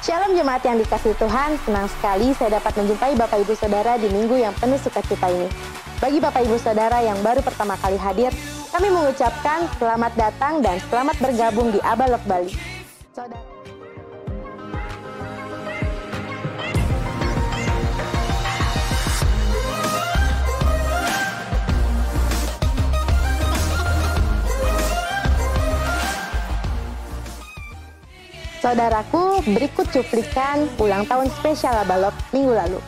Shalom jemaat yang dikasihi Tuhan, senang sekali saya dapat menjumpai Bapak Ibu Saudara di minggu yang penuh sukacita ini. Bagi Bapak Ibu Saudara yang baru pertama kali hadir, kami mengucapkan selamat datang dan selamat bergabung di Abalok Bali. Saudara. Saudaraku, berikut cuplikan ulang tahun spesial Abalok minggu lalu.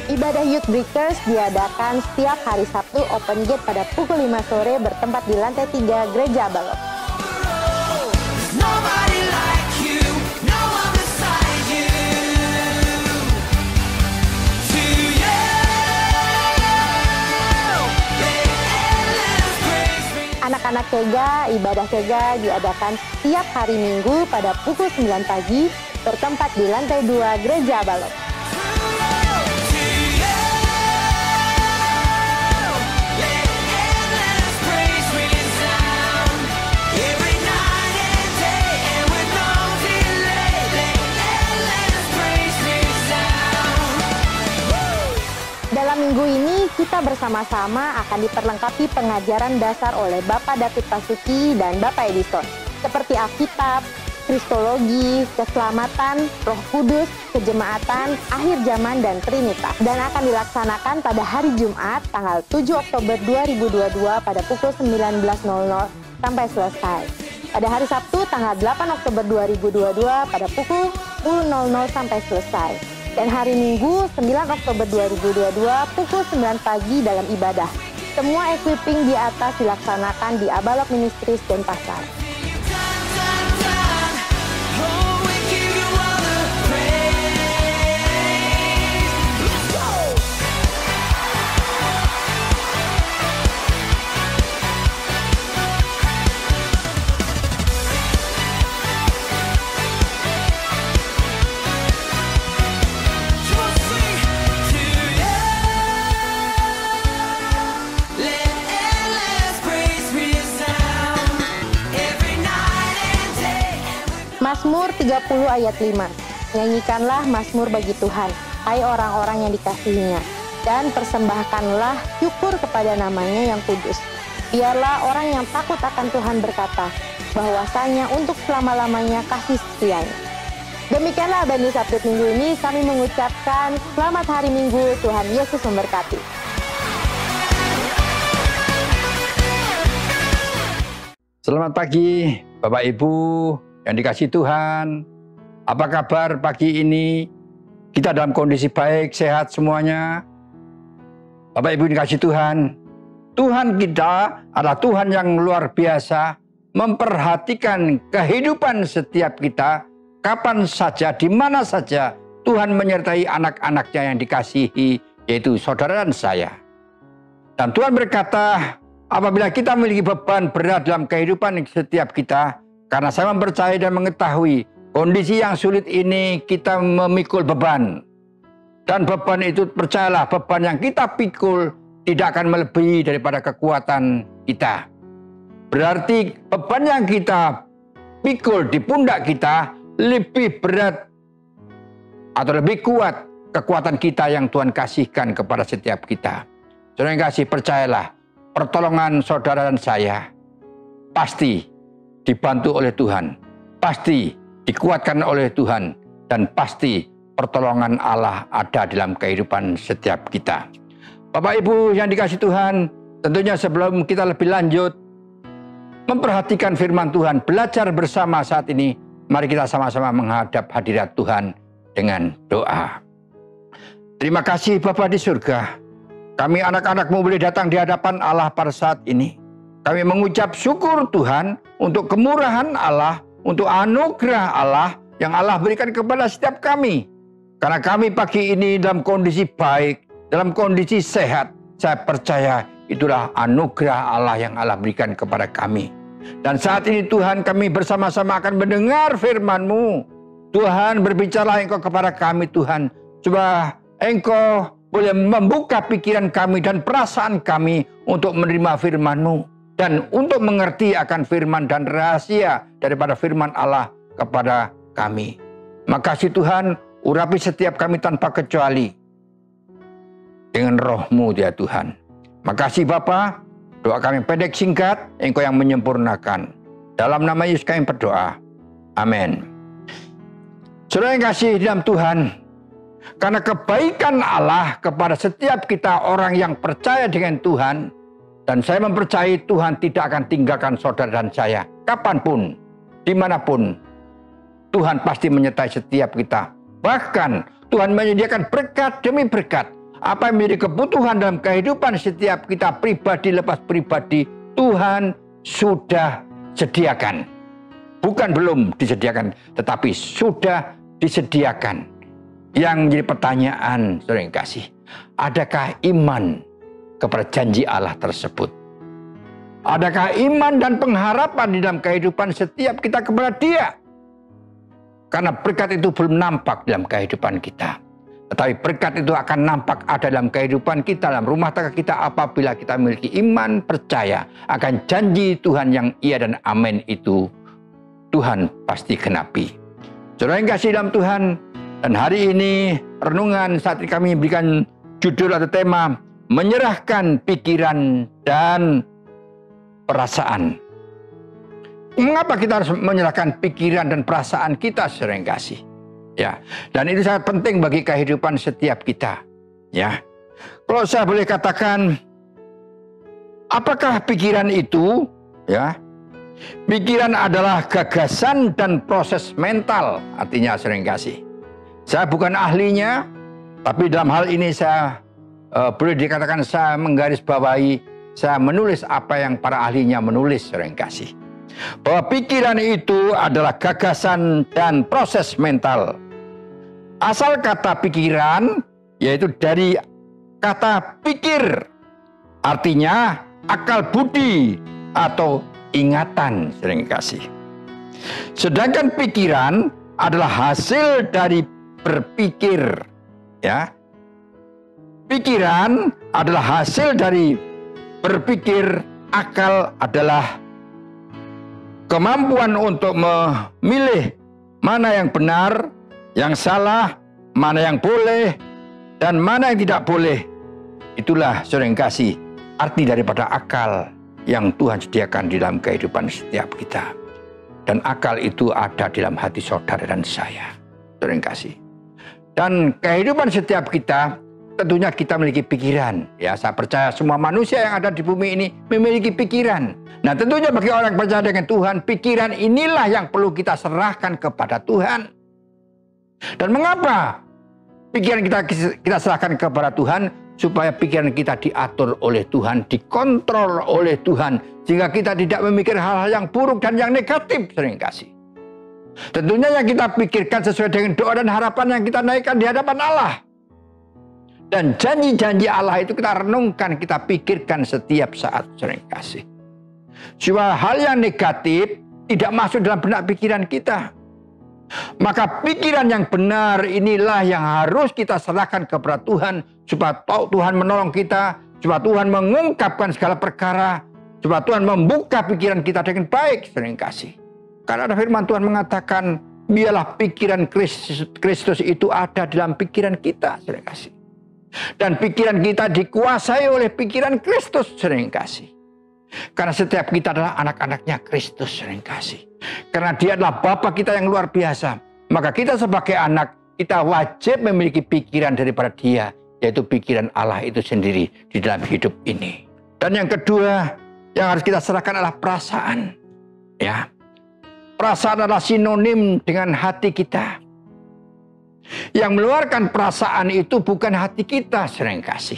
Ibadah Youth Breakers diadakan setiap hari Sabtu open gate pada pukul 5 sore bertempat di lantai 3 Gereja Abalok. Anak-anak Kega, ibadah Kega diadakan setiap hari Minggu pada pukul 9 pagi bertempat di lantai 2 Gereja Abalok. Dalam minggu ini kita bersama-sama akan diperlengkapi pengajaran dasar oleh Bapak David Pasuki dan Bapak Edison, seperti Alkitab, Kristologi, keselamatan, Roh Kudus, kejemaatan, akhir zaman, dan Trinitas. Dan akan dilaksanakan pada hari Jumat, tanggal 7 Oktober 2022 pada pukul 19.00 sampai selesai. Pada hari Sabtu, tanggal 8 Oktober 2022 pada pukul 10.00 sampai selesai. Dan hari Minggu 9 Oktober 2022 pukul 9 pagi dalam ibadah. Semua equipping di atas dilaksanakan di Abalok Ministries Denpasar. Mazmur 30 ayat 5. Nyanyikanlah mazmur bagi Tuhan, hai orang-orang yang dikasihinya, dan persembahkanlah syukur kepada namanya yang kudus. Biarlah orang yang takut akan Tuhan berkata, bahwasanya untuk selama-lamanya kasih setianya. Demikianlah Abad News Update minggu ini, kami mengucapkan selamat hari Minggu, Tuhan Yesus memberkati. Selamat pagi Bapak Ibu yang dikasihi Tuhan. Apa kabar pagi ini? Kita dalam kondisi baik, sehat semuanya. Bapak Ibu dikasihi Tuhan. Tuhan kita adalah Tuhan yang luar biasa, memperhatikan kehidupan setiap kita. Kapan saja, di mana saja Tuhan menyertai anak-anaknya yang dikasihi, yaitu saudara dan saya. Dan Tuhan berkata, apabila kita memiliki beban berat dalam kehidupan setiap kita, karena saya mempercayai dan mengetahui kondisi yang sulit ini kita memikul beban. Dan beban itu percayalah, beban yang kita pikul tidak akan melebihi daripada kekuatan kita. Berarti beban yang kita pikul di pundak kita lebih berat atau lebih kuat kekuatan kita yang Tuhan kasihkan kepada setiap kita. Saudara yang kasih, percayalah, pertolongan saudara dan saya pasti dibantu oleh Tuhan, pasti dikuatkan oleh Tuhan, dan pasti pertolongan Allah ada dalam kehidupan setiap kita. Bapak Ibu yang dikasih Tuhan, tentunya sebelum kita lebih lanjut memperhatikan firman Tuhan, belajar bersama saat ini, mari kita sama-sama menghadap hadirat Tuhan dengan doa. Terima kasih Bapa di surga, kami anak-anak-Mu boleh datang di hadapan Allah pada saat ini. Kami mengucap syukur Tuhan untuk kemurahan Allah, untuk anugerah Allah yang Allah berikan kepada setiap kami. Karena kami pagi ini dalam kondisi baik, dalam kondisi sehat, saya percaya itulah anugerah Allah yang Allah berikan kepada kami. Dan saat ini Tuhan, kami bersama-sama akan mendengar firman-Mu. Tuhan, berbicara Engkau kepada kami Tuhan, supaya Engkau boleh membuka pikiran kami dan perasaan kami untuk menerima firman-Mu dan untuk mengerti akan firman dan rahasia daripada firman Allah kepada kami. Makasih Tuhan, urapi setiap kami tanpa kecuali dengan roh-Mu ya Tuhan. Makasih Bapa, doa kami pendek singkat, Engkau yang menyempurnakan. Dalam nama Yesus kami berdoa. Amin. Saudara yang kasih dalam Tuhan, karena kebaikan Allah kepada setiap kita orang yang percaya dengan Tuhan, dan saya mempercayai Tuhan tidak akan tinggalkan saudara dan saya, kapanpun, dimanapun, Tuhan pasti menyertai setiap kita. Bahkan Tuhan menyediakan berkat demi berkat. Apa yang menjadi kebutuhan dalam kehidupan setiap kita pribadi lepas pribadi, Tuhan sudah sediakan. Bukan belum disediakan, tetapi sudah disediakan. Yang menjadi pertanyaan, saudara yang kasih, adakah iman kepada janji Allah tersebut? Adakah iman dan pengharapan di dalam kehidupan setiap kita kepada Dia? Karena berkat itu belum nampak dalam kehidupan kita. Tetapi berkat itu akan nampak ada dalam kehidupan kita, dalam rumah tangga kita apabila kita memiliki iman percaya akan janji Tuhan yang iya dan amin itu Tuhan pasti genapi. Saudara yang kasih dalam Tuhan, dan hari ini renungan saat ini kami berikan judul atau tema menyerahkan pikiran dan perasaan. Mengapa kita harus menyerahkan pikiran dan perasaan kita, saudara yang kasih? Ya, dan itu sangat penting bagi kehidupan setiap kita. Ya, kalau saya boleh katakan, apakah pikiran itu? Ya, pikiran adalah gagasan dan proses mental. Artinya, saudara yang kasih, saya bukan ahlinya, tapi dalam hal ini saya boleh dikatakan saya menggarisbawahi, saya menulis apa yang para ahlinya menulis, saudara yang kasih. Bahwa pikiran itu adalah gagasan dan proses mental. Asal kata pikiran, yaitu dari kata pikir, artinya akal budi atau ingatan, saudara yang kasih. Sedangkan pikiran adalah hasil dari berpikir, ya. Pikiran adalah hasil dari berpikir, akal adalah kemampuan untuk memilih mana yang benar, yang salah, mana yang boleh, dan mana yang tidak boleh. Itulah, saudara yang kasih, arti daripada akal yang Tuhan sediakan di dalam kehidupan setiap kita. Dan akal itu ada di dalam hati saudara dan saya, saudara yang kasih. Dan kehidupan setiap kita, tentunya kita memiliki pikiran. Ya, saya percaya semua manusia yang ada di bumi ini memiliki pikiran. Nah, tentunya bagi orang yang percaya dengan Tuhan, pikiran inilah yang perlu kita serahkan kepada Tuhan. Dan mengapa pikiran kita serahkan kepada Tuhan? Supaya pikiran kita diatur oleh Tuhan, dikontrol oleh Tuhan, sehingga kita tidak memikir hal-hal yang buruk dan yang negatif, sering kasih. Tentunya yang kita pikirkan sesuai dengan doa dan harapan yang kita naikkan di hadapan Allah. Dan janji-janji Allah itu kita renungkan, kita pikirkan setiap saat, sering kasih. Supaya hal yang negatif tidak masuk dalam benak pikiran kita. Maka pikiran yang benar inilah yang harus kita serahkan kepada Tuhan, supaya Tuhan menolong kita, supaya Tuhan mengungkapkan segala perkara, supaya Tuhan membuka pikiran kita dengan baik, sering kasih. Karena ada firman Tuhan mengatakan, biarlah pikiran Kristus itu ada dalam pikiran kita, sering kasih. Dan pikiran kita dikuasai oleh pikiran Kristus, saudara yang kasih. Karena setiap kita adalah anak-anaknya Kristus, saudara yang kasih. Karena dia adalah Bapa kita yang luar biasa. Maka kita sebagai anak, kita wajib memiliki pikiran daripada dia, yaitu pikiran Allah itu sendiri di dalam hidup ini. Dan yang kedua, yang harus kita serahkan adalah perasaan. Ya, perasaan adalah sinonim dengan hati kita. Yang mengeluarkan perasaan itu bukan hati kita, sering kasih.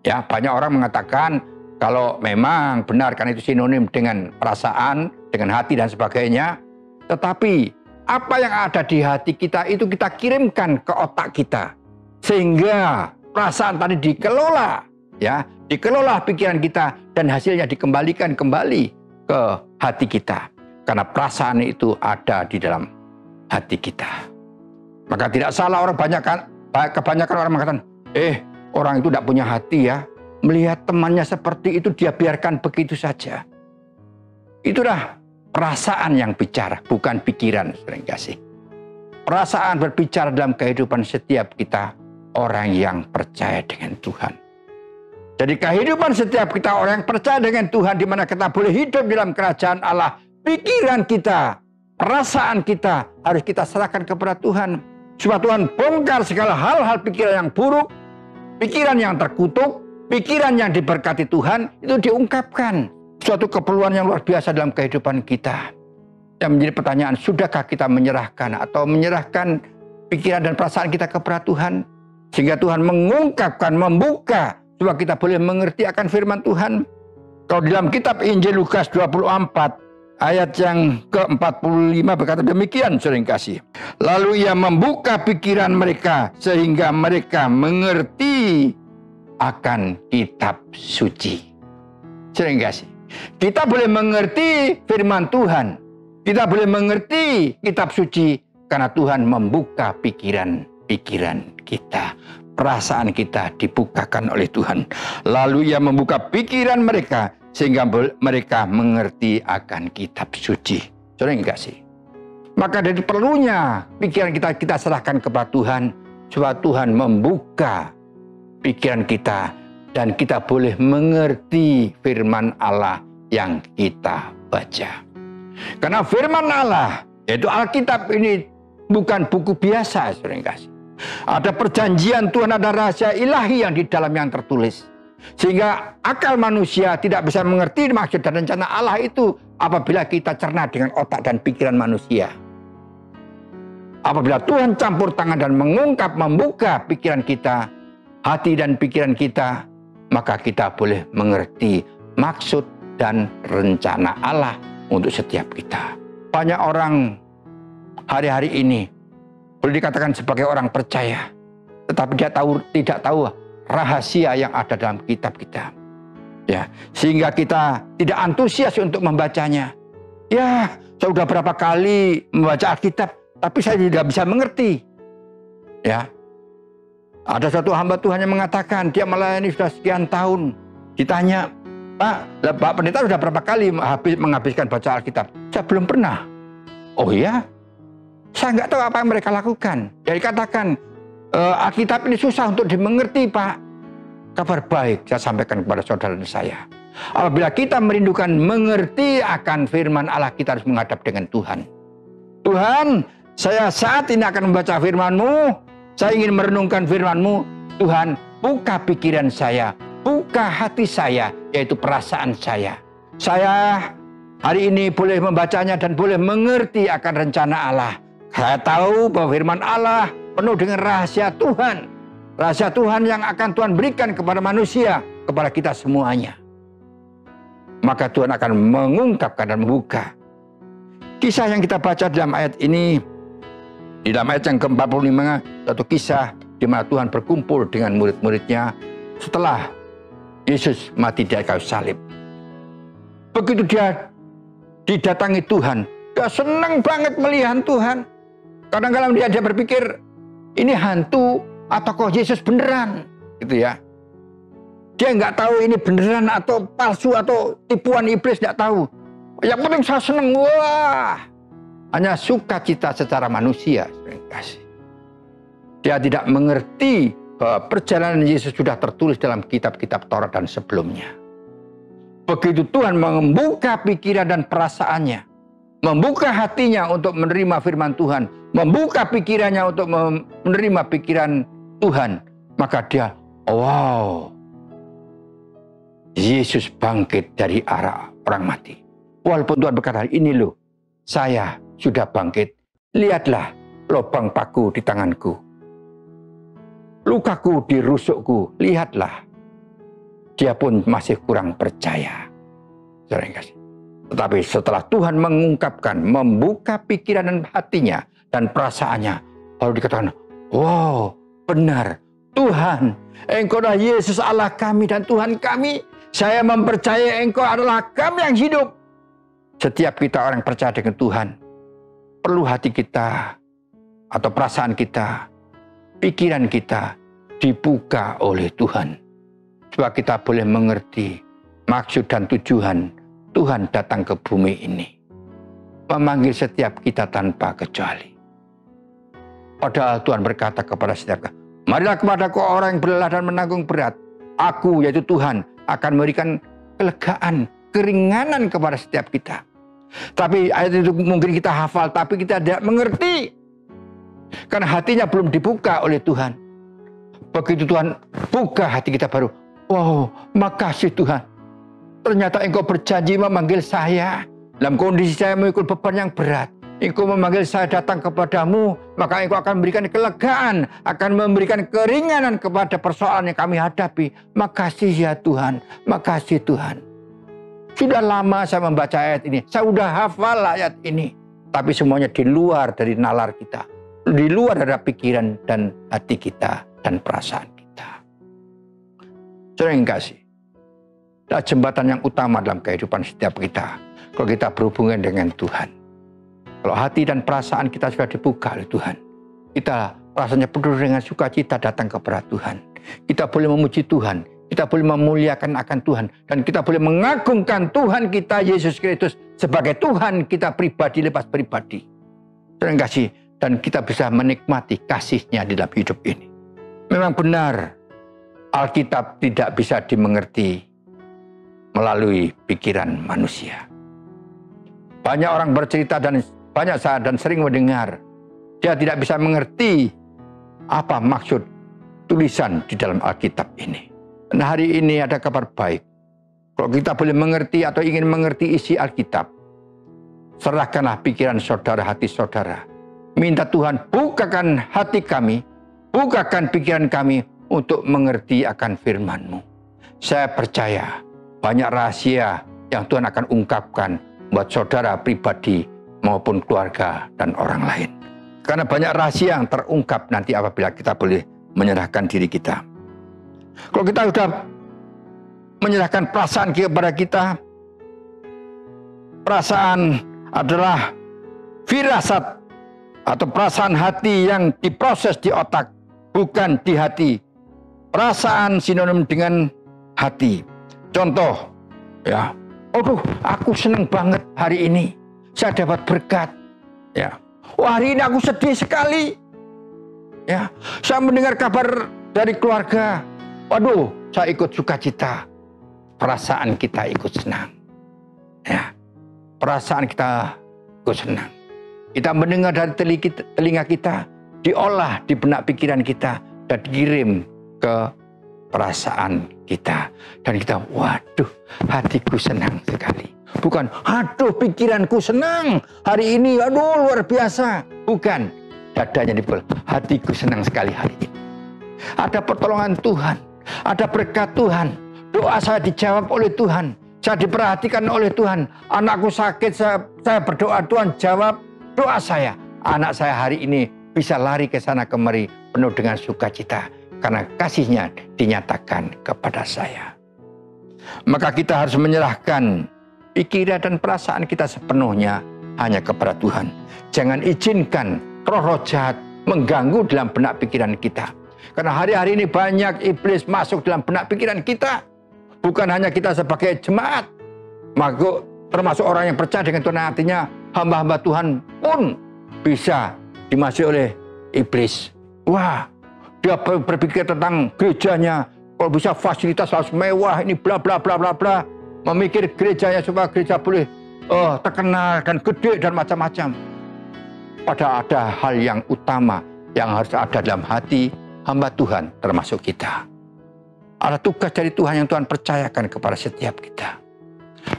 Ya, banyak orang mengatakan kalau memang benar kan itu sinonim dengan perasaan, dengan hati dan sebagainya. Tetapi apa yang ada di hati kita itu kita kirimkan ke otak kita. Sehingga perasaan tadi dikelola, ya, dikelola pikiran kita dan hasilnya dikembalikan kembali ke hati kita. Karena perasaan itu ada di dalam hati kita. Maka tidak salah kebanyakan orang mengatakan, orang itu tidak punya hati ya. Melihat temannya seperti itu dia biarkan begitu saja. Itulah perasaan yang bicara, bukan pikiran, sering kasih. Perasaan berbicara dalam kehidupan setiap kita orang yang percaya dengan Tuhan. Jadi kehidupan setiap kita orang yang percaya dengan Tuhan, di mana kita boleh hidup dalam kerajaan Allah, pikiran kita, perasaan kita harus kita serahkan kepada Tuhan. Supaya Tuhan bongkar segala hal-hal pikiran yang buruk, pikiran yang terkutuk, pikiran yang diberkati Tuhan, itu diungkapkan. Suatu keperluan yang luar biasa dalam kehidupan kita. Yang menjadi pertanyaan, sudahkah kita menyerahkan atau menyerahkan pikiran dan perasaan kita kepada Tuhan? Sehingga Tuhan mengungkapkan, membuka, supaya kita boleh mengerti akan firman Tuhan. Kalau dalam kitab Injil Lukas 24, ayat yang ke-45 berkata demikian, sering kasih. Lalu ia membuka pikiran mereka sehingga mereka mengerti akan kitab suci. Sering kasih. Kita boleh mengerti firman Tuhan. Kita boleh mengerti kitab suci karena Tuhan membuka pikiran-pikiran kita. Perasaan kita dibukakan oleh Tuhan. Lalu ia membuka pikiran mereka sehingga mereka mengerti akan kitab suci. Saudara yang kasih. Maka dari perlunya pikiran kita serahkan kepada Tuhan. Supaya Tuhan membuka pikiran kita. Dan kita boleh mengerti firman Allah yang kita baca. Karena firman Allah, yaitu Alkitab ini bukan buku biasa. Saudara yang kasih. Ada perjanjian Tuhan, ada rahasia ilahi yang di dalam yang tertulis. Sehingga akal manusia tidak bisa mengerti maksud dan rencana Allah itu apabila kita cerna dengan otak dan pikiran manusia. Apabila Tuhan campur tangan dan mengungkap, membuka pikiran kita, hati dan pikiran kita, maka kita boleh mengerti maksud dan rencana Allah untuk setiap kita. Banyak orang hari-hari ini boleh dikatakan sebagai orang percaya, tetapi dia tidak tahu rahasia yang ada dalam kitab kita. Ya, sehingga kita tidak antusias untuk membacanya. Ya, saya sudah berapa kali membaca Alkitab, tapi saya tidak bisa mengerti. Ya. Ada satu hamba Tuhan yang mengatakan dia melayani sudah sekian tahun. Ditanya, Pak Pendeta sudah berapa kali menghabiskan baca Alkitab? Saya belum pernah. Oh iya? Saya nggak tahu apa yang mereka lakukan. Jadi katakan, Alkitab ini susah untuk dimengerti, Pak. Kabar baik saya sampaikan kepada saudara saya. Apabila kita merindukan mengerti akan firman Allah, kita harus menghadap dengan Tuhan. Tuhan, saya saat ini akan membaca firman-Mu. Saya ingin merenungkan firman-Mu. Tuhan, buka pikiran saya, buka hati saya, yaitu perasaan saya. Saya hari ini boleh membacanya dan boleh mengerti akan rencana Allah. Saya tahu bahwa firman Allah penuh dengan rahasia Tuhan. Rahasia Tuhan yang akan Tuhan berikan kepada manusia, kepada kita semuanya. Maka Tuhan akan mengungkapkan dan membuka. Kisah yang kita baca dalam ayat ini, di dalam ayat yang ke-45, satu kisah di mana Tuhan berkumpul dengan murid-muridnya setelah Yesus mati di kayu salib. Begitu dia didatangi Tuhan, dia senang banget melihat Tuhan. Kadang-kadang dia berpikir, ini hantu atau kok Yesus beneran, gitu ya. Dia nggak tahu ini beneran atau palsu atau tipuan iblis, nggak tahu. Yang penting saya senang, wah. Hanya sukacita secara manusia. Dia tidak mengerti bahwa perjalanan Yesus sudah tertulis dalam kitab-kitab Taurat dan sebelumnya. Begitu Tuhan membuka pikiran dan perasaannya, membuka hatinya untuk menerima firman Tuhan, membuka pikirannya untuk menerima pikiran Tuhan, maka dia, wow, Yesus bangkit dari arah orang mati. Walaupun Tuhan berkata, ini loh, saya sudah bangkit. Lihatlah lubang paku di tanganku. Lukaku di rusukku, lihatlah. Dia pun masih kurang percaya. Tetapi setelah Tuhan mengungkapkan, membuka pikiran dan hatinya dan perasaannya, baru dikatakan, wow, benar, Tuhan, Engkau adalah Yesus Allah kami dan Tuhan kami. Saya mempercayai Engkau adalah kami yang hidup. Setiap kita orang percaya dengan Tuhan, perlu hati kita atau perasaan kita, pikiran kita dibuka oleh Tuhan. Supaya kita boleh mengerti maksud dan tujuan Tuhan datang ke bumi ini. Memanggil setiap kita tanpa kecuali. Padahal Tuhan berkata kepada setiap kita, marilah kepadaku orang yang berlelah dan menanggung berat. Aku, yaitu Tuhan, akan memberikan kelegaan, keringanan kepada setiap kita. Tapi ayat itu mungkin kita hafal, tapi kita tidak mengerti. Karena hatinya belum dibuka oleh Tuhan. Begitu Tuhan buka hati kita baru, wow, makasih Tuhan. Ternyata Engkau berjanji memanggil saya dalam kondisi saya memikul beban yang berat. Engkau memanggil saya datang kepadamu, maka Engkau akan memberikan kelegaan, akan memberikan keringanan kepada persoalan yang kami hadapi. Makasih ya Tuhan, makasih Tuhan. Sudah lama saya membaca ayat ini, saya sudah hafal ayat ini. Tapi semuanya di luar dari nalar kita, di luar dari pikiran dan hati kita dan perasaan kita. Saudara yang kasih, adalah jembatan yang utama dalam kehidupan setiap kita. Kalau kita berhubungan dengan Tuhan. Kalau hati dan perasaan kita sudah dibuka oleh Tuhan, kita rasanya penuh dengan sukacita datang kepada Tuhan. Kita boleh memuji Tuhan, kita boleh memuliakan akan Tuhan, dan kita boleh mengagungkan Tuhan kita Yesus Kristus sebagai Tuhan kita pribadi lepas pribadi. Terima kasih, dan kita bisa menikmati kasih-Nya di dalam hidup ini. Memang benar, Alkitab tidak bisa dimengerti melalui pikiran manusia. Banyak orang bercerita dan banyak saat dan sering mendengar, dia tidak bisa mengerti apa maksud tulisan di dalam Alkitab ini. Dan hari ini ada kabar baik. Kalau kita boleh mengerti atau ingin mengerti isi Alkitab, serahkanlah pikiran saudara, hati saudara. Minta Tuhan bukakan hati kami, bukakan pikiran kami untuk mengerti akan firman-Mu. Saya percaya banyak rahasia yang Tuhan akan ungkapkan buat saudara pribadi maupun keluarga dan orang lain. Karena banyak rahasia yang terungkap nanti apabila kita boleh menyerahkan diri kita. Kalau kita sudah menyerahkan perasaan kepada kita, perasaan adalah firasat atau perasaan hati yang diproses di otak, bukan di hati. Perasaan sinonim dengan hati. Contoh, ya, aduh, aku senang banget hari ini. Saya dapat berkat. Ya. Wah, hari ini aku sedih sekali. Ya. Saya mendengar kabar dari keluarga. Waduh, saya ikut sukacita. Perasaan kita ikut senang. Ya. Perasaan kita ikut senang. Kita mendengar dari telinga kita, diolah di benak pikiran kita dan dikirim ke perasaan kita. Dan kita, waduh, hatiku senang sekali. Bukan, aduh pikiranku senang hari ini, aduh luar biasa. Bukan, dadanya dipukul, hatiku senang sekali hari ini. Ada pertolongan Tuhan, ada berkat Tuhan. Doa saya dijawab oleh Tuhan, saya diperhatikan oleh Tuhan. Anakku sakit, saya berdoa, Tuhan jawab doa saya. Anak saya hari ini bisa lari ke sana kemari penuh dengan sukacita. Karena kasih-Nya dinyatakan kepada saya. Maka kita harus menyerahkan pikiran dan perasaan kita sepenuhnya hanya kepada Tuhan. Jangan izinkan roh-roh jahat mengganggu dalam benak pikiran kita. Karena hari-hari ini banyak iblis masuk dalam benak pikiran kita. Bukan hanya kita sebagai jemaat, maka termasuk orang yang percaya dengan Tuhan, artinya hamba-hamba Tuhan pun bisa dimasuki oleh iblis. Wah, Dia berpikir tentang gerejanya, kalau bisa fasilitas harus mewah, ini bla bla bla bla bla. Memikir gerejanya supaya gereja boleh terkenal dan gede dan macam-macam. Padahal ada hal yang utama yang harus ada dalam hati hamba Tuhan termasuk kita. Ada tugas dari Tuhan yang Tuhan percayakan kepada setiap kita.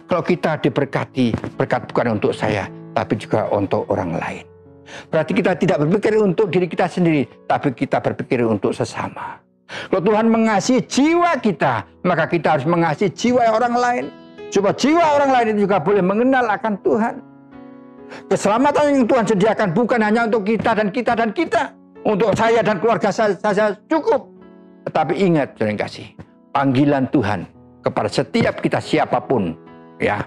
Kalau kita diberkati, berkat bukan untuk saya, tapi juga untuk orang lain. Berarti kita tidak berpikir untuk diri kita sendiri, tapi kita berpikir untuk sesama. Kalau Tuhan mengasihi jiwa kita, maka kita harus mengasihi jiwa orang lain. Supaya jiwa orang lain itu juga boleh mengenal akan Tuhan. Keselamatan yang Tuhan sediakan bukan hanya untuk kita dan kita dan kita. Untuk saya dan keluarga saya cukup. Tetapi ingat, saudara yang kasih, panggilan Tuhan kepada setiap kita siapapun, ya,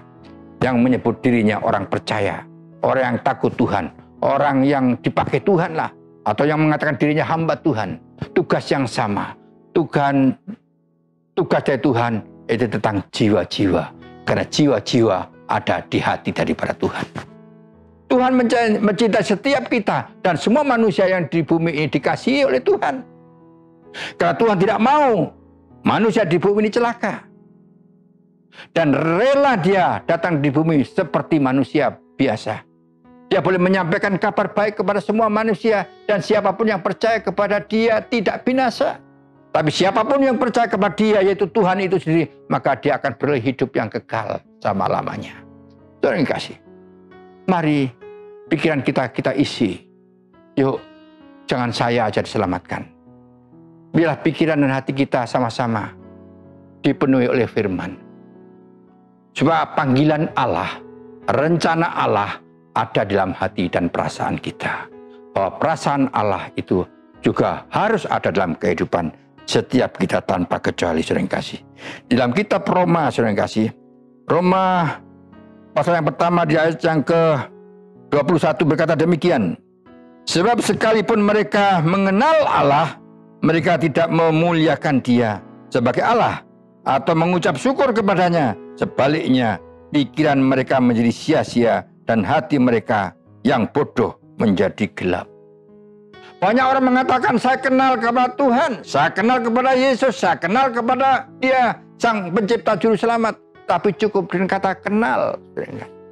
yang menyebut dirinya orang percaya, orang yang takut Tuhan, orang yang dipakai Tuhan lah, atau yang mengatakan dirinya hamba Tuhan, tugas yang sama. Tugas dari Tuhan itu tentang jiwa-jiwa, karena jiwa-jiwa ada di hati daripada Tuhan. Tuhan mencintai setiap kita dan semua manusia yang di bumi ini dikasihi oleh Tuhan. Karena Tuhan tidak mau manusia di bumi ini celaka. Dan rela dia datang di bumi seperti manusia biasa. Dia boleh menyampaikan kabar baik kepada semua manusia. Dan siapapun yang percaya kepada dia tidak binasa. Tapi siapapun yang percaya kepada dia, yaitu Tuhan itu sendiri, maka dia akan beroleh hidup yang kekal selama-lamanya. Saudara yang kasih, mari pikiran kita isi. Yuk, jangan saya aja diselamatkan. Biarlah pikiran dan hati kita sama-sama dipenuhi oleh firman. Sebab panggilan Allah, rencana Allah ada dalam hati dan perasaan kita. Bahwa perasaan Allah itu juga harus ada dalam kehidupan setiap kita tanpa kecuali, saudara yang kasih. Di dalam kitab Roma, saudara yang kasih, Roma pasal yang pertama di ayat yang ke-21 berkata demikian. Sebab sekalipun mereka mengenal Allah, mereka tidak memuliakan Dia sebagai Allah atau mengucap syukur kepadanya. Sebaliknya, pikiran mereka menjadi sia-sia dan hati mereka yang bodoh menjadi gelap. Banyak orang mengatakan, saya kenal kepada Tuhan, saya kenal kepada Yesus, saya kenal kepada Dia, Sang Pencipta Juru Selamat. Tapi cukup dengan kata kenal.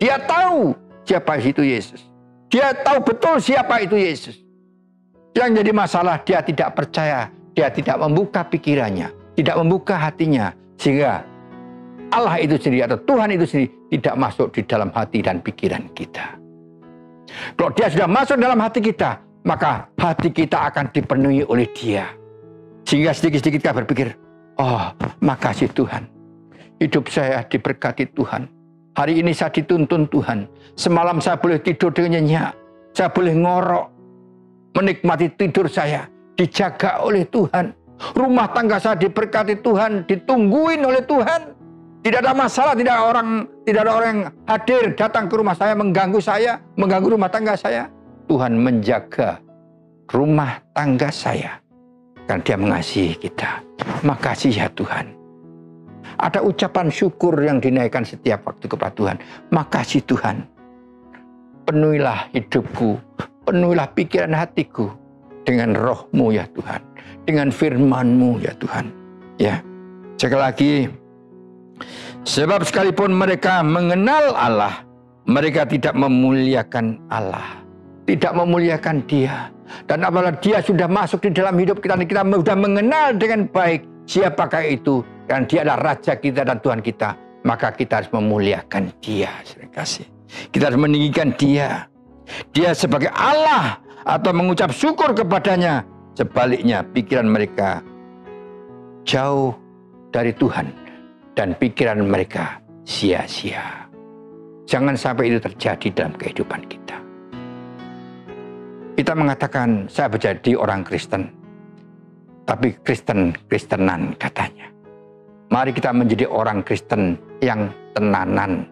Dia tahu siapa itu Yesus. Dia tahu betul siapa itu Yesus. Yang jadi masalah, dia tidak percaya, dia tidak membuka pikirannya, tidak membuka hatinya, sehingga Allah itu sendiri atau Tuhan itu sendiri tidak masuk di dalam hati dan pikiran kita. Kalau dia sudah masuk dalam hati kita, maka hati kita akan dipenuhi oleh Dia. Sehingga sedikit-sedikit kita berpikir, oh, makasih Tuhan. Hidup saya diberkati Tuhan. Hari ini saya dituntun Tuhan. Semalam saya boleh tidur dengan nyenyak. Saya boleh ngorok. Menikmati tidur saya. Dijaga oleh Tuhan. Rumah tangga saya diberkati Tuhan. Ditungguin oleh Tuhan. Tidak ada masalah. Tidak ada orang yang hadir datang ke rumah saya. Mengganggu rumah tangga saya. Tuhan menjaga rumah tangga saya. Karena Dia mengasihi kita. Makasih ya Tuhan. Ada ucapan syukur yang dinaikkan setiap waktu kepada Tuhan. Makasih Tuhan. Penuhilah hidupku. Penuhilah pikiran hatiku. Dengan roh-Mu ya Tuhan. Dengan firman-Mu ya Tuhan. Ya. Sekali lagi. Sebab sekalipun mereka mengenal Allah. Mereka tidak memuliakan Allah. Tidak memuliakan Dia. Dan apabila Dia sudah masuk di dalam hidup kita. Kita sudah mengenal dengan baik. Siapakah itu? Dan Dia adalah Raja kita dan Tuhan kita. Maka kita harus memuliakan Dia. Kita harus meninggikan Dia. Dia sebagai Allah. Atau mengucap syukur kepadanya. Sebaliknya pikiran mereka jauh dari Tuhan. Dan pikiran mereka sia-sia. Jangan sampai itu terjadi dalam kehidupan kita. Kita mengatakan saya menjadi orang Kristen. Tapi Kristenan katanya. Mari kita menjadi orang Kristen yang tenanan.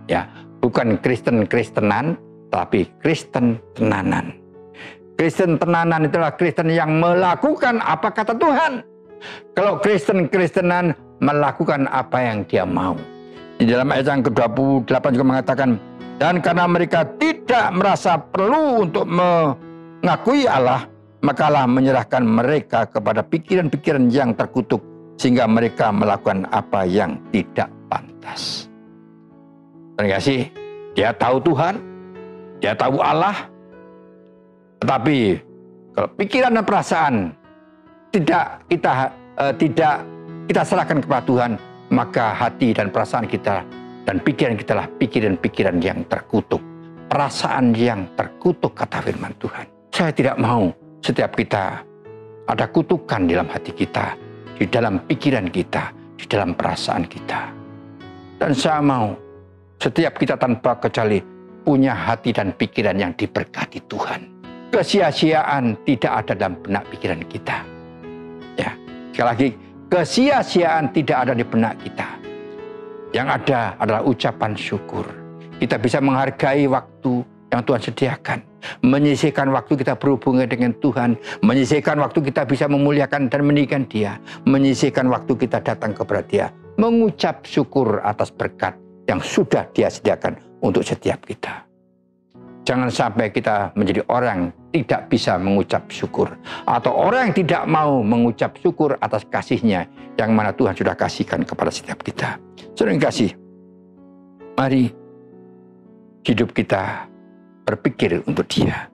Ya, bukan Kristenan, tapi Kristen tenanan. Kristen tenanan itulah Kristen yang melakukan apa kata Tuhan. Kalau Kristenan melakukan apa yang Dia mau. Di dalam ayat yang ke-28 juga mengatakan, dan karena mereka tidak merasa perlu untuk mengakui Allah, maka Allah menyerahkan mereka kepada pikiran-pikiran yang terkutuk, sehingga mereka melakukan apa yang tidak pantas. Terima kasih. Dia tahu Tuhan, dia tahu Allah, tetapi kalau pikiran dan perasaan tidak kita serahkan kepada Tuhan, maka hati dan perasaan kita dan pikiran kita lah pikiran-pikiran yang terkutuk, perasaan yang terkutuk, kata firman Tuhan. Saya tidak mau setiap kita ada kutukan di dalam hati kita, di dalam pikiran kita, di dalam perasaan kita. Dan saya mau setiap kita tanpa kecuali punya hati dan pikiran yang diberkati Tuhan. Kesia-siaan tidak ada dalam benak pikiran kita. Ya, sekali lagi, kesia-siaan tidak ada di benak kita. Yang ada adalah ucapan syukur. Kita bisa menghargai waktu yang Tuhan sediakan, menyisihkan waktu kita berhubungan dengan Tuhan, menyisihkan waktu kita bisa memuliakan dan meninggikan Dia, menyisihkan waktu kita datang kepada Dia, mengucap syukur atas berkat yang sudah Dia sediakan untuk setiap kita. Jangan sampai kita menjadi orang yang tidak bisa mengucap syukur, atau orang yang tidak mau mengucap syukur atas kasih-Nya yang mana Tuhan sudah kasihkan kepada setiap kita. Saudara yang kasih, mari hidup kita berpikir untuk Dia.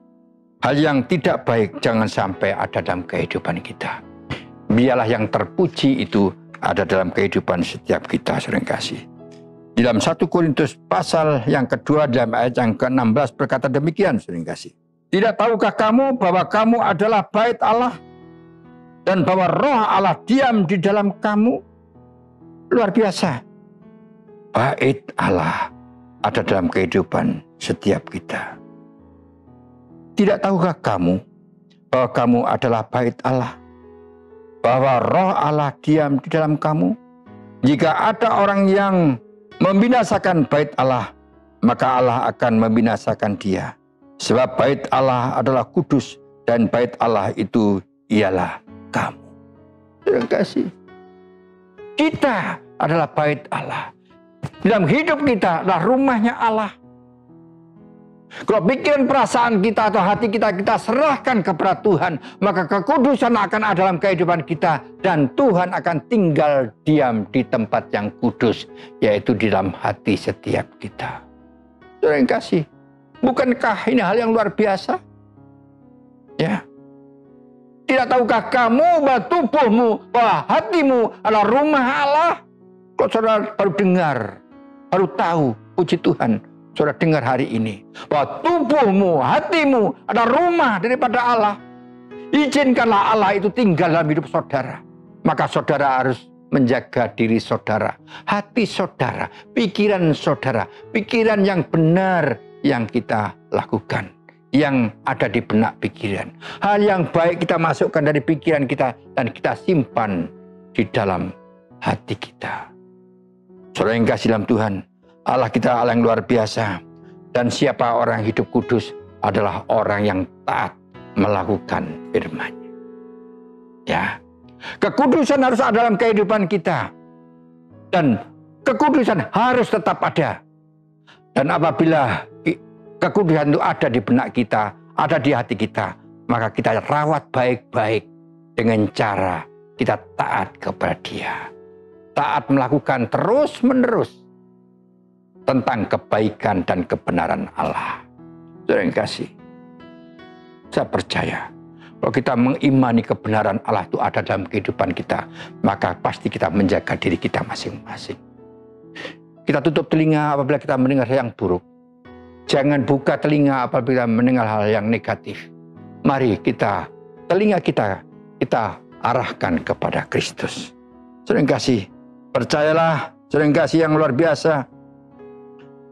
Hal yang tidak baik jangan sampai ada dalam kehidupan kita. Biarlah yang terpuji itu ada dalam kehidupan setiap kita, saudara yang kasih. Di dalam 1 Korintus pasal yang kedua dalam ayat yang ke-16 berkata demikian, saudara yang kasih. Tidak tahukah kamu bahwa kamu adalah bait Allah dan bahwa roh Allah diam di dalam kamu? Luar biasa. Bait Allah ada dalam kehidupan setiap kita. Tidak tahukah kamu bahwa kamu adalah bait Allah, bahwa roh Allah diam di dalam kamu? Jika ada orang yang membinasakan bait Allah, maka Allah akan membinasakan dia. Sebab bait Allah adalah kudus, dan bait Allah itu ialah kamu. Terima kasih. Kita adalah bait Allah. Dalam hidup kita adalah rumahnya Allah. Kalau pikiran perasaan kita atau hati kita serahkan kepada Tuhan, maka kekudusan akan ada dalam kehidupan kita, dan Tuhan akan tinggal diam di tempat yang kudus, yaitu di dalam hati setiap kita. Saudara yang kasih, bukankah ini hal yang luar biasa? Ya. Tidak tahukah kamu bahwa tubuhmu, bahwa hatimu adalah rumah Allah? Kok saudara baru dengar, baru tahu, puji Tuhan. Saudara dengar hari ini bahwa tubuhmu, hatimu adalah rumah daripada Allah. Izinkanlah Allah itu tinggal dalam hidup saudara. Maka saudara harus menjaga diri saudara, hati saudara, pikiran yang benar yang kita lakukan, yang ada di benak pikiran. Hal yang baik kita masukkan dari pikiran kita dan kita simpan di dalam hati kita. Saudara yang kasih dalam Tuhan, Allah kita Allah yang luar biasa. Dan siapa orang hidup kudus adalah orang yang taat melakukan firman-Nya. Ya. Kekudusan harus ada dalam kehidupan kita. Dan kekudusan harus tetap ada. Dan apabila kekudusan itu ada di benak kita, ada di hati kita, maka kita rawat baik-baik dengan cara kita taat kepada Dia. Taat melakukan terus-menerus tentang kebaikan dan kebenaran Allah. Saudara yang kasih, saya percaya kalau kita mengimani kebenaran Allah itu ada dalam kehidupan kita, maka pasti kita menjaga diri kita masing-masing. Kita tutup telinga apabila kita mendengar hal yang buruk. Jangan buka telinga apabila mendengar hal yang negatif. Mari telinga kita arahkan kepada Kristus. Saudara yang kasih, percayalah, saudara yang kasih yang luar biasa.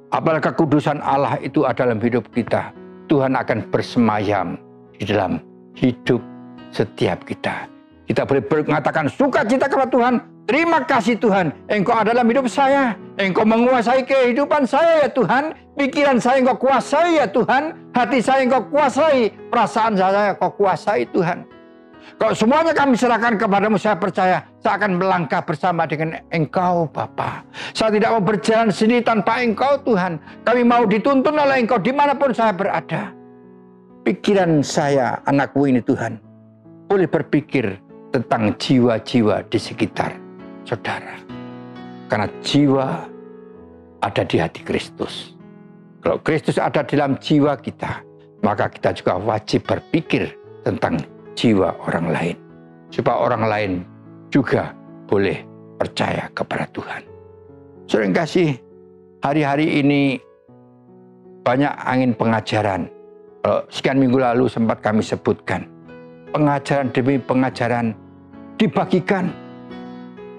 Apabila kekudusan Allah itu ada dalam hidup kita, Tuhan akan bersemayam di dalam hidup setiap kita. Kita boleh mengatakan sukacita kepada Tuhan. Terima kasih Tuhan, Engkau ada dalam hidup saya. Engkau menguasai kehidupan saya ya Tuhan. Pikiran saya Engkau kuasai ya Tuhan. Hati saya Engkau kuasai. Perasaan saya Engkau kuasai Tuhan. Kalau semuanya kami serahkan kepadamu, saya percaya saya akan melangkah bersama dengan Engkau Bapa. Saya tidak mau berjalan sendiri tanpa Engkau Tuhan. Kami mau dituntun oleh Engkau dimanapun saya berada. Pikiran saya, anakku ini Tuhan, boleh berpikir tentang jiwa-jiwa di sekitar saudara. Karena jiwa ada di hati Kristus. Kalau Kristus ada dalam jiwa kita, maka kita juga wajib berpikir tentang jiwa orang lain. Supaya orang lain juga boleh percaya kepada Tuhan. Saudara yang kasih, hari-hari ini banyak angin pengajaran. Kalau sekian minggu lalu sempat kami sebutkan, pengajaran demi pengajaran dibagikan.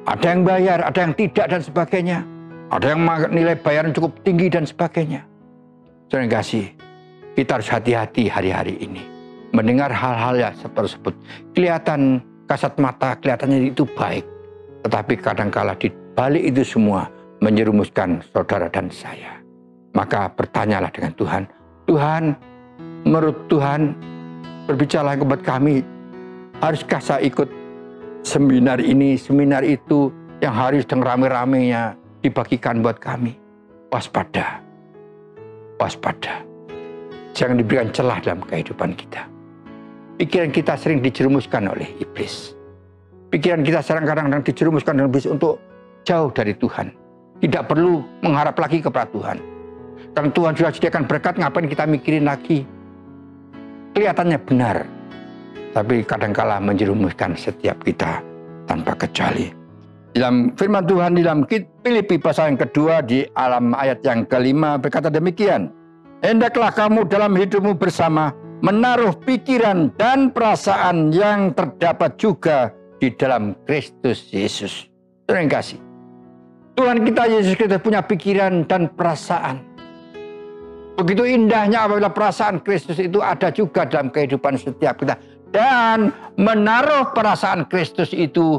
Ada yang bayar, ada yang tidak dan sebagainya. Ada yang nilai bayaran cukup tinggi dan sebagainya. Saudara yang kasih, kita harus hati-hati hari-hari ini. Mendengar hal-hal yang tersebut. Kelihatan kasat mata, kelihatannya itu baik. Tetapi kadangkala di balik itu semua menyerumuskan saudara dan saya. Maka bertanyalah dengan Tuhan. Tuhan, menurut Tuhan, berbicara kepada kami, haruskah saya ikut seminar ini, seminar itu, yang harus dengan rame-ramenya dibagikan buat kami? Waspada. Waspada. Jangan diberikan celah dalam kehidupan kita. Pikiran kita sering dijerumuskan oleh iblis. Pikiran kita kadang-kadang dijerumuskan oleh iblis untuk jauh dari Tuhan. Tidak perlu mengharap lagi kepada Tuhan. Karena Tuhan sudah sediakan berkat, ngapain kita mikirin lagi? Kelihatannya benar, tapi kadangkala menjerumuskan setiap kita tanpa kecuali. Dalam firman Tuhan di dalam Filipi pasal yang kedua di ayat yang kelima berkata demikian. Hendaklah kamu dalam hidupmu bersama menaruh pikiran dan perasaan yang terdapat juga di dalam Kristus Yesus. Terima kasih. Tuhan kita Yesus Kristus punya pikiran dan perasaan. Begitu indahnya apabila perasaan Kristus itu ada juga dalam kehidupan setiap kita. Dan menaruh perasaan Kristus itu,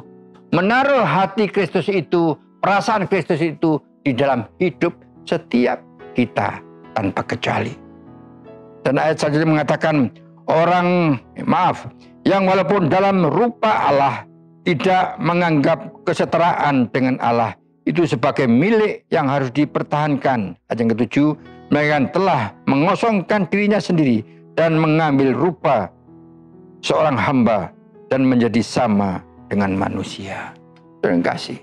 menaruh hati Kristus itu, perasaan Kristus itu di dalam hidup setiap kita tanpa kecuali. Dan ayat selanjutnya mengatakan, yang walaupun dalam rupa Allah tidak menganggap kesetaraan dengan Allah itu sebagai milik yang harus dipertahankan. Ayat yang ketujuh, mereka telah mengosongkan dirinya sendiri dan mengambil rupa seorang hamba dan menjadi sama dengan manusia. Terima kasih.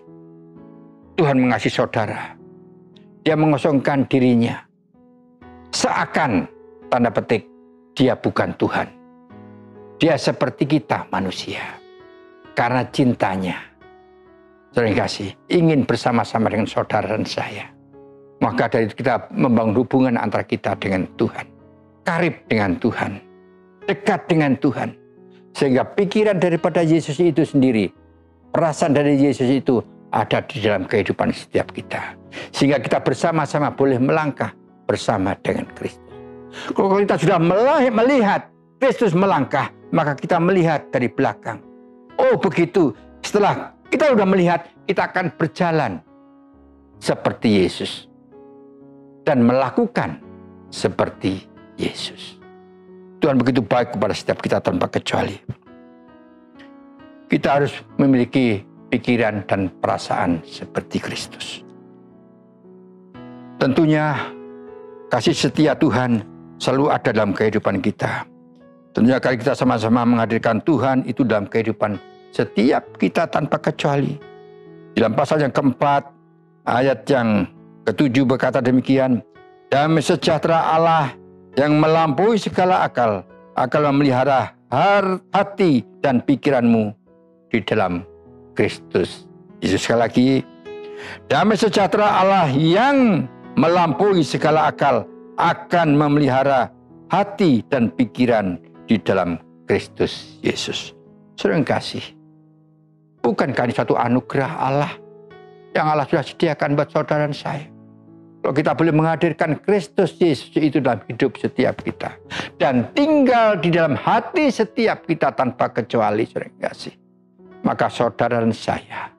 Tuhan mengasihi saudara. Dia mengosongkan dirinya. Seakan, tanda petik, dia bukan Tuhan. Dia seperti kita manusia. Karena cintanya, terima kasih, ingin bersama-sama dengan saudara dan saya. Maka dari itu kita membangun hubungan antara kita dengan Tuhan. Karib dengan Tuhan. Dekat dengan Tuhan. Sehingga pikiran daripada Yesus itu sendiri, perasaan dari Yesus itu ada di dalam kehidupan setiap kita. Sehingga kita bersama-sama boleh melangkah bersama dengan Kristus. Kalau kita sudah melihat Kristus melangkah, maka kita melihat dari belakang. Oh begitu, setelah kita sudah melihat, kita akan berjalan seperti Yesus. Dan melakukan seperti Yesus. Tuhan begitu baik kepada setiap kita tanpa kecuali. Kita harus memiliki pikiran dan perasaan seperti Kristus. Tentunya kasih setia Tuhan selalu ada dalam kehidupan kita. Tentunya kali kita sama-sama menghadirkan Tuhan itu dalam kehidupan setiap kita tanpa kecuali. Dalam pasal yang keempat, ayat yang ketujuh berkata demikian, damai sejahtera Allah yang melampaui segala akal akan memelihara hati dan pikiranmu di dalam Kristus Yesus. Sekali lagi, damai sejahtera Allah yang melampaui segala akal akan memelihara hati dan pikiran di dalam Kristus Yesus. Saudara yang kasih, bukankah ini suatu anugerah Allah yang Allah sudah sediakan buat saudara dan saya? Kalau kita boleh menghadirkan Kristus Yesus itu dalam hidup setiap kita. Dan tinggal di dalam hati setiap kita tanpa kecuali, saudara yang kasih. Maka saudara dan saya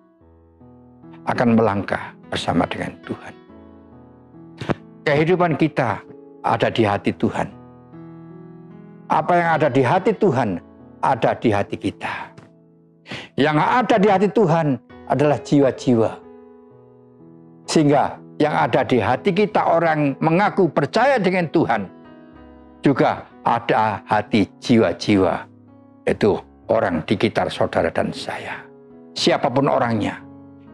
akan melangkah bersama dengan Tuhan. Kehidupan kita ada di hati Tuhan. Apa yang ada di hati Tuhan ada di hati kita. Yang ada di hati Tuhan adalah jiwa-jiwa. Sehingga yang ada di hati kita orang mengaku percaya dengan Tuhan juga ada hati jiwa-jiwa, yaitu orang di sekitar saudara dan saya. Siapapun orangnya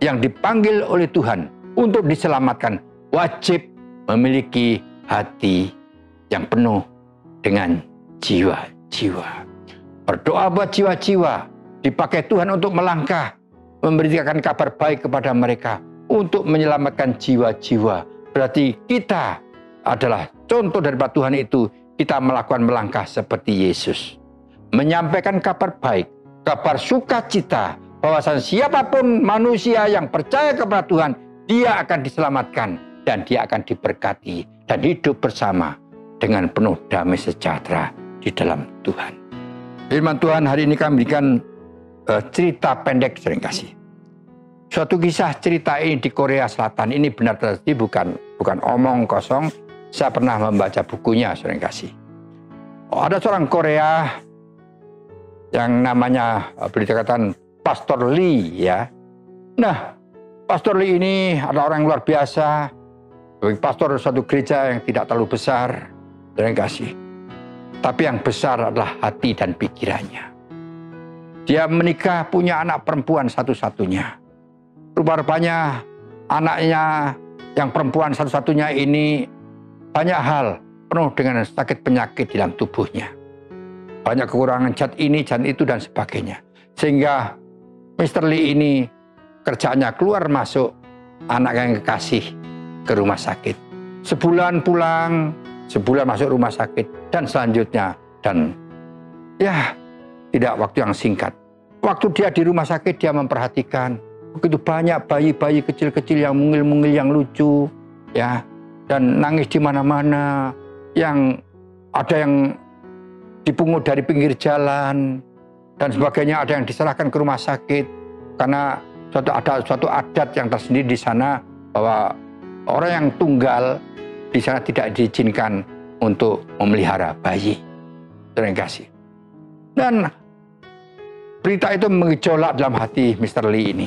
yang dipanggil oleh Tuhan untuk diselamatkan wajib memiliki hati yang penuh dengan jiwa-jiwa. Berdoa buat jiwa-jiwa, dipakai Tuhan untuk melangkah, memberikan kabar baik kepada mereka untuk menyelamatkan jiwa-jiwa. Berarti kita adalah contoh dari Tuhan itu, kita melakukan melangkah seperti Yesus. Menyampaikan kabar baik, kabar sukacita, bahwasanya siapapun manusia yang percaya kepada Tuhan, dia akan diselamatkan dan dia akan diberkati dan hidup bersama dengan penuh damai sejahtera di dalam Tuhan. Firman Tuhan hari ini kami berikan cerita pendek sering kasih. Suatu kisah cerita ini di Korea Selatan ini benar terjadi, bukan omong kosong. Saya pernah membaca bukunya sering kasih. Ada seorang Korea yang namanya dikatakan Pastor Lee ya. Nah, Pastor Lee ini adalah orang yang luar biasa. Pastor suatu gereja yang tidak terlalu besar sering kasih. Tapi yang besar adalah hati dan pikirannya. Dia menikah, punya anak perempuan satu-satunya. Rupa-rupanya anaknya yang perempuan satu-satunya ini banyak hal penuh dengan sakit penyakit di dalam tubuhnya. Banyak kekurangan zat ini, zat itu, dan sebagainya. Sehingga Mr. Lee ini kerjaannya keluar masuk anak yang kekasih ke rumah sakit. Sebulan pulang, sebulan masuk rumah sakit, dan selanjutnya. Dan ya, tidak waktu yang singkat. Waktu dia di rumah sakit, dia memperhatikan begitu banyak bayi-bayi kecil-kecil yang mungil-mungil, yang lucu, ya, dan nangis di mana-mana, yang ada yang dipungut dari pinggir jalan, dan sebagainya, ada yang diserahkan ke rumah sakit, karena ada suatu adat yang tersendiri di sana, bahwa orang yang tunggal di sana tidak diizinkan untuk memelihara bayi. Terima kasih. Dan berita itu mengejolak dalam hati Mr. Lee ini.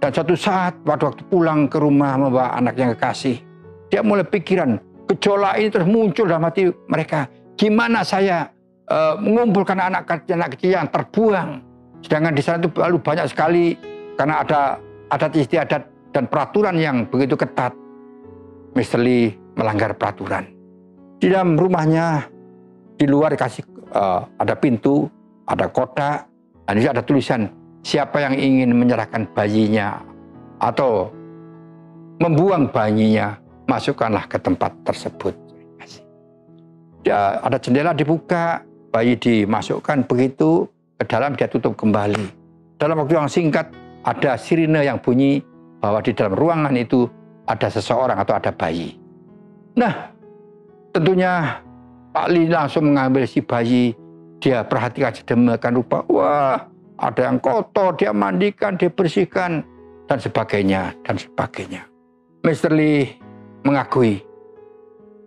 Dan suatu saat waktu pulang ke rumah membawa anak yang kekasih, dia mulai pikiran, gejolak ini terus muncul dalam hati mereka. Gimana saya mengumpulkan anak kecil yang terbuang, sedangkan di sana itu lalu banyak sekali karena ada adat istiadat dan peraturan yang begitu ketat. Mr. Lee melanggar peraturan. Di dalam rumahnya, di luar dikasih ada pintu, ada kotak, dan di situ ada tulisan, siapa yang ingin menyerahkan bayinya atau membuang bayinya, masukkanlah ke tempat tersebut. Ya, ada jendela dibuka, bayi dimasukkan begitu ke dalam, dia tutup kembali. Dalam waktu yang singkat, ada sirine yang bunyi bahwa di dalam ruangan itu ada seseorang atau ada bayi. Nah, tentunya Pak Lee langsung mengambil si bayi, dia perhatikan sedemikian rupa, wah, ada yang kotor, dia mandikan, dia bersihkan, dan sebagainya, dan sebagainya. Mr. Lee mengakui,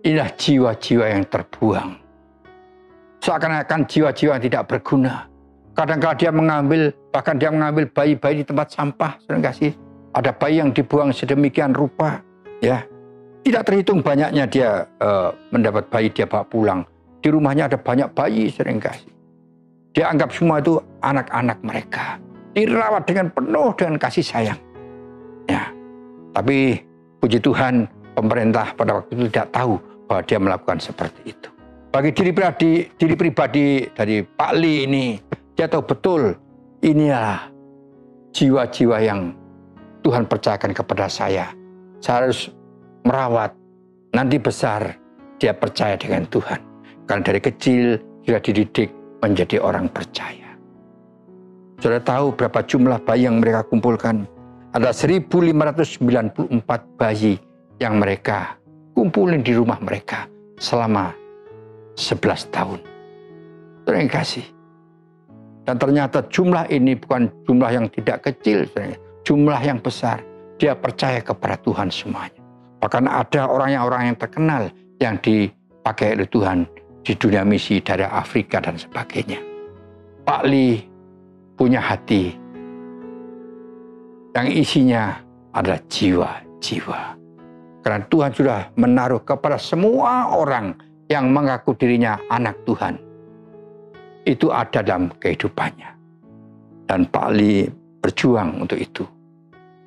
inilah jiwa-jiwa yang terbuang. Seakan-akan jiwa-jiwa yang tidak berguna. Kadang-kadang dia mengambil, bahkan dia mengambil bayi-bayi di tempat sampah. Kasih, ada bayi yang dibuang sedemikian rupa, ya. Tidak terhitung banyaknya dia mendapat bayi, dia bawa pulang. Di rumahnya ada banyak bayi seringkali. Dia anggap semua itu anak-anak mereka. Dirawat dengan penuh dengan kasih sayang. Ya. Tapi puji Tuhan, pemerintah pada waktu itu tidak tahu bahwa dia melakukan seperti itu. Bagi diri pribadi dari Pak Lee ini, dia tahu betul inilah jiwa-jiwa yang Tuhan percayakan kepada saya. Saya harus merawat. Nanti besar dia percaya dengan Tuhan. Karena dari kecil sudah dididik menjadi orang percaya. Sudah tahu berapa jumlah bayi yang mereka kumpulkan? Ada 1.594 bayi yang mereka kumpulin di rumah mereka selama 11 tahun. Terima kasih. Dan ternyata jumlah ini bukan jumlah yang tidak kecil, jumlah yang besar. Dia percaya kepada Tuhan semuanya. Bahkan ada orang yang terkenal yang dipakai oleh Tuhan di dunia misi dari Afrika dan sebagainya. Pak Lee punya hati yang isinya adalah jiwa-jiwa. Karena Tuhan sudah menaruh kepada semua orang yang mengaku dirinya anak Tuhan. itu ada dalam kehidupannya. Dan Pak Ali berjuang untuk itu.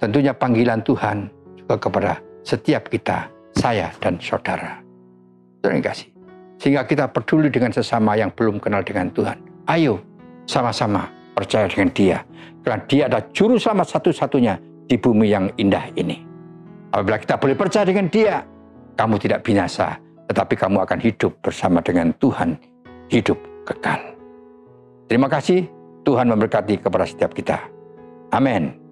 Tentunya panggilan Tuhan juga kepada setiap kita, saya dan saudara. Terima kasih. Sehingga kita peduli dengan sesama yang belum kenal dengan Tuhan. Ayo sama-sama percaya dengan Dia. Karena Dia adalah juru selamat satu-satunya di bumi yang indah ini. Apabila kita boleh percaya dengan Dia, kamu tidak binasa, tetapi kamu akan hidup bersama dengan Tuhan, hidup kekal. Terima kasih, Tuhan memberkati kepada setiap kita. Amin.